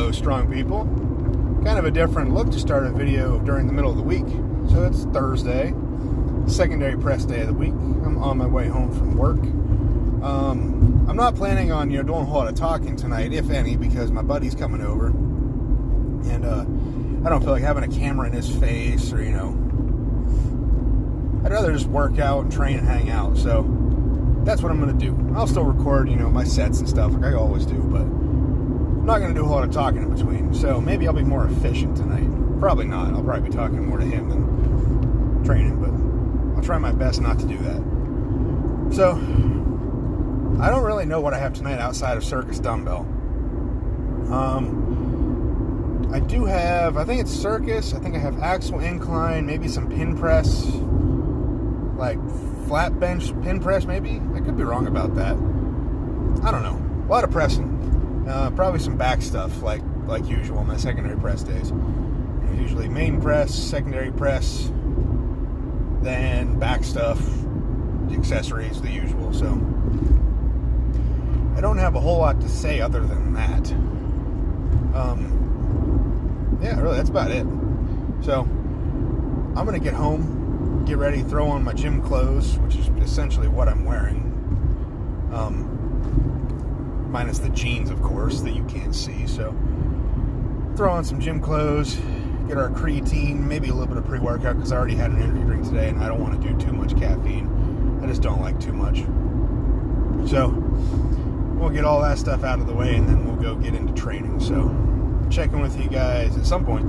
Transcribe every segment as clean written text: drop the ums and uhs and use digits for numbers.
Hello, strong people. Kind of a different look to start a video during the middle of the week. So it's Thursday, secondary press day of the week. I'm on my way home from work. I'm not planning on doing a whole lot of talking tonight, if any, because my buddy's coming over, and I don't feel like having a camera in his face, or I'd rather just work out and train and hang out. So that's what I'm going to do. I'll still record, my sets and stuff like I always do, but I'm not going to do a whole lot of talking in between. So maybe I'll be more efficient tonight. Probably not. I'll probably be talking more to him than training, but I'll try my best not to do that. So I don't really know what I have tonight outside of circus dumbbell. I do have, I think it's circus. I think I have axle incline, maybe some pin press, like flat bench pin press maybe. I could be wrong about that. I don't know. A lot of pressing. Probably some back stuff like usual on my secondary press days. Usually main press, secondary press, then back stuff, accessories, the usual. So I don't have a whole lot to say other than that. Yeah, really, that's about it. So I'm gonna get home, get ready, throw on my gym clothes, which is essentially what I'm wearing, minus the jeans, of course, that you can't see. So throw on some gym clothes, get our creatine, maybe a little bit of pre-workout, because I already had an energy drink today and I don't want to do too much caffeine. I just don't like too much. So we'll get all that stuff out of the way, and then we'll go get into training. So check in with you guys at some point.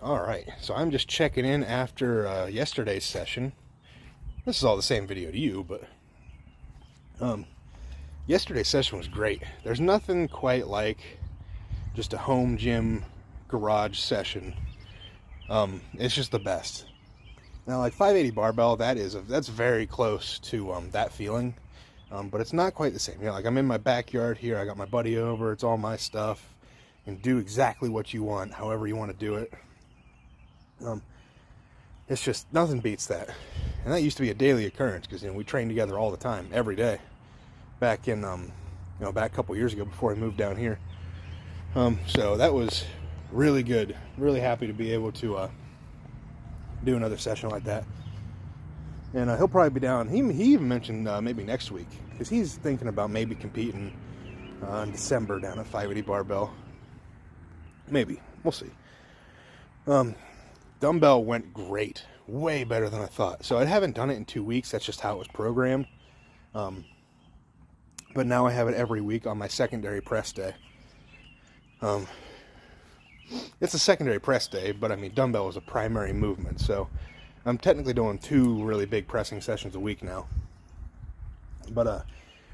Alright, so I'm just checking in after yesterday's session. This is all the same video to you, but yesterday's session was great. There's nothing quite like just a home gym garage session. It's just the best. Now, like 580 barbell, that's very close to that feeling, but it's not quite the same. Like I'm in my backyard here. I got my buddy over. It's all my stuff. You can do exactly what you want, however you want to do it. It's just, nothing beats that. And that used to be a daily occurrence, because we trained together all the time, every day, back in back a couple years ago before I moved down here. So that was really good. Really happy to be able to do another session like that. And he'll probably be down. He even mentioned maybe next week, because he's thinking about maybe competing in December down at 580 Barbell. Maybe. We'll see. Dumbbell went great. Way better than I thought. So I haven't done it in 2 weeks. That's just how it was programmed. But now I have it every week on my secondary press day. It's a secondary press day, but I mean, dumbbell is a primary movement. So I'm technically doing 2 really big pressing sessions a week now. But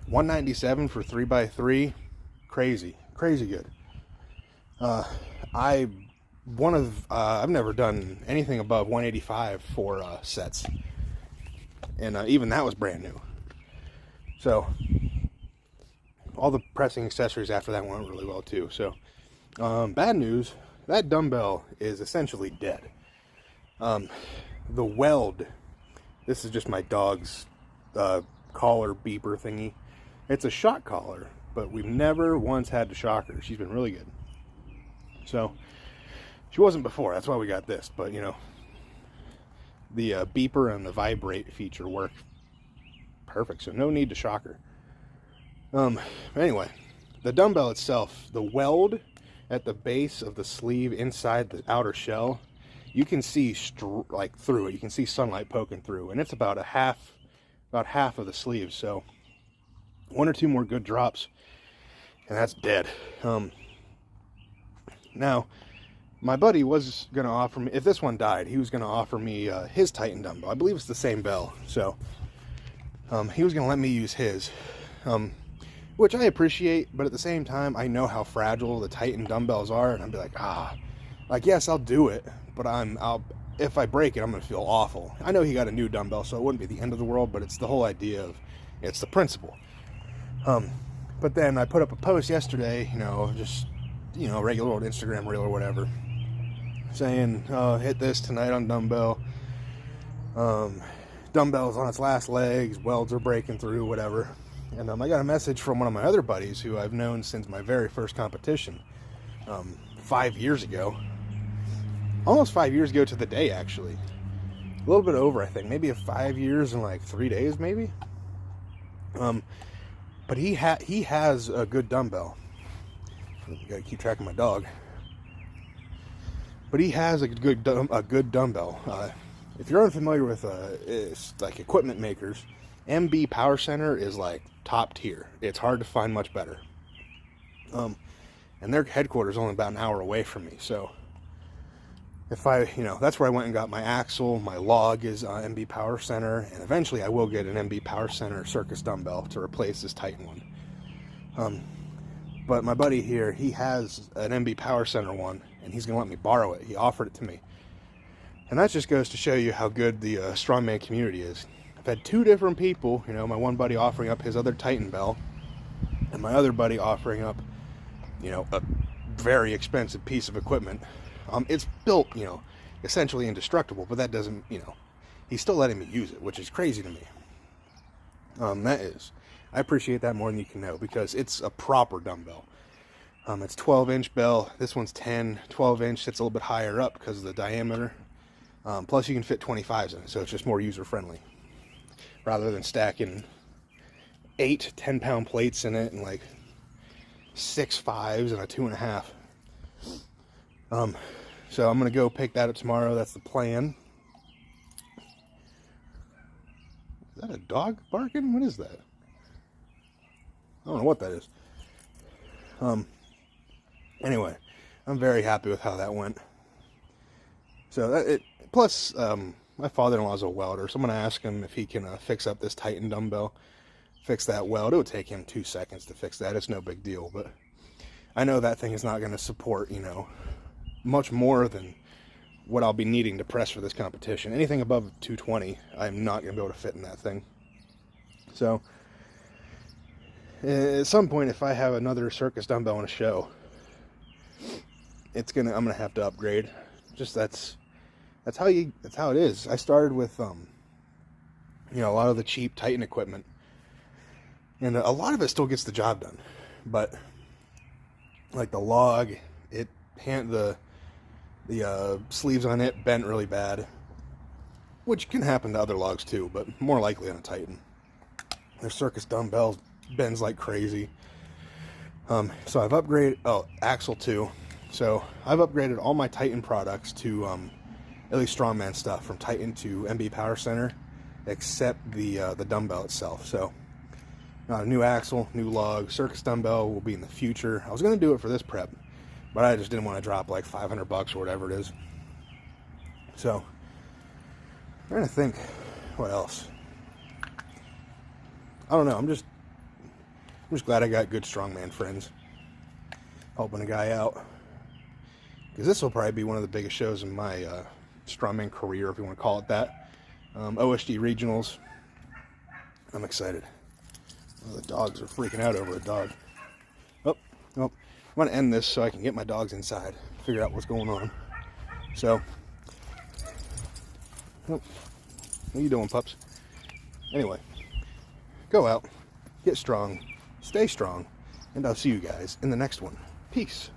197 for 3x3, crazy good. I've never done anything above 185 for sets, and even that was brand new. So all the pressing accessories after that went really well too. So bad news, that dumbbell is essentially dead. The weld, this is just my dog's collar beeper thingy. It's a shock collar, but we've never once had to shock her. She's been really good. So she wasn't before, that's why we got this. But you know, the beeper and the vibrate feature work perfect, so no need to shock her. Anyway, the dumbbell itself, the weld at the base of the sleeve inside the outer shell, you can see like through it. You can see sunlight poking through, and it's about half of the sleeve. So 1 or 2 more good drops, and that's dead. Now, my buddy was going to offer me, if this one died, he was going to offer me his Titan dumbbell. I believe it's the same bell. So he was going to let me use his, which I appreciate, but at the same time, I know how fragile the Titan dumbbells are, and I'd be like, yes, I'll do it, but if I break it, I'm going to feel awful. I know he got a new dumbbell, so it wouldn't be the end of the world, but it's the whole idea of, it's the principle. But then I put up a post yesterday, just, regular old Instagram reel or whatever, saying, hit this tonight on dumbbell. Dumbbell's on its last legs, welds are breaking through, whatever. And I got a message from one of my other buddies who I've known since my very first competition, 5 years ago. Almost 5 years ago to the day, actually. A little bit over, I think. Maybe 5 years and like 3 days, maybe. But he has a good dumbbell. Gotta keep track of my dog. But he has a good dumbbell. If you're unfamiliar with it's like equipment makers, MB Power Center is like top tier. It's hard to find much better. And their headquarters is only about an hour away from me. So if that's where I went and got my axle. My log is MB Power Center, and eventually I will get an MB Power Center Circus dumbbell to replace this Titan one. But my buddy here, he has an MB Power Center one, and he's gonna let me borrow it. He offered it to me, and that just goes to show you how good the strongman community is. I've had 2 different people, my one buddy offering up his other Titan bell, and my other buddy offering up, a very expensive piece of equipment. It's built, essentially indestructible, but that doesn't, he's still letting me use it, which is crazy to me. I appreciate that more than you can know, because it's a proper dumbbell. It's 12-inch bell. This one's 10. 12-inch sits a little bit higher up because of the diameter. Plus, you can fit 25s in it, so it's just more user-friendly. Rather than stacking 8 10-pound plates in it and like 6 5s and a 2.5. So I'm going to go pick that up tomorrow. That's the plan. Is that a dog barking? What is that? I don't know what that is. Anyway, I'm very happy with how that went. So plus, my father-in-law is a welder, so I'm going to ask him if he can fix up this Titan dumbbell, fix that weld. It would take him 2 seconds to fix that. It's no big deal, but I know that thing is not going to support, much more than what I'll be needing to press for this competition. Anything above 220, I'm not going to be able to fit in that thing. So at some point, if I have another circus dumbbell in a show, I'm gonna have to upgrade. Just that's how it is. I started with a lot of the cheap Titan equipment, and a lot of it still gets the job done, but like the log, the sleeves on it bent really bad. which can happen to other logs too, but more likely on a Titan. Their Circus dumbbell bends like crazy. So I've upgraded, axle too. So I've upgraded all my Titan products to at least strongman stuff, from Titan to MB Power Center, except the dumbbell itself. So a new axle, new log, Circus dumbbell will be in the future. I was going to do it for this prep, but I just didn't want to drop like $500 or whatever it is. So I'm trying to think what else. I don't know. I'm just glad I got good strongman friends helping a guy out, because this will probably be one of the biggest shows in my strongman career, if you want to call it that. OSG regionals. I'm excited. Oh, the dogs are freaking out over a dog. Oh, I'm going to end this so I can get my dogs inside, figure out what's going on. So, what are you doing, pups? Anyway, go out, get strong, stay strong, and I'll see you guys in the next one. Peace.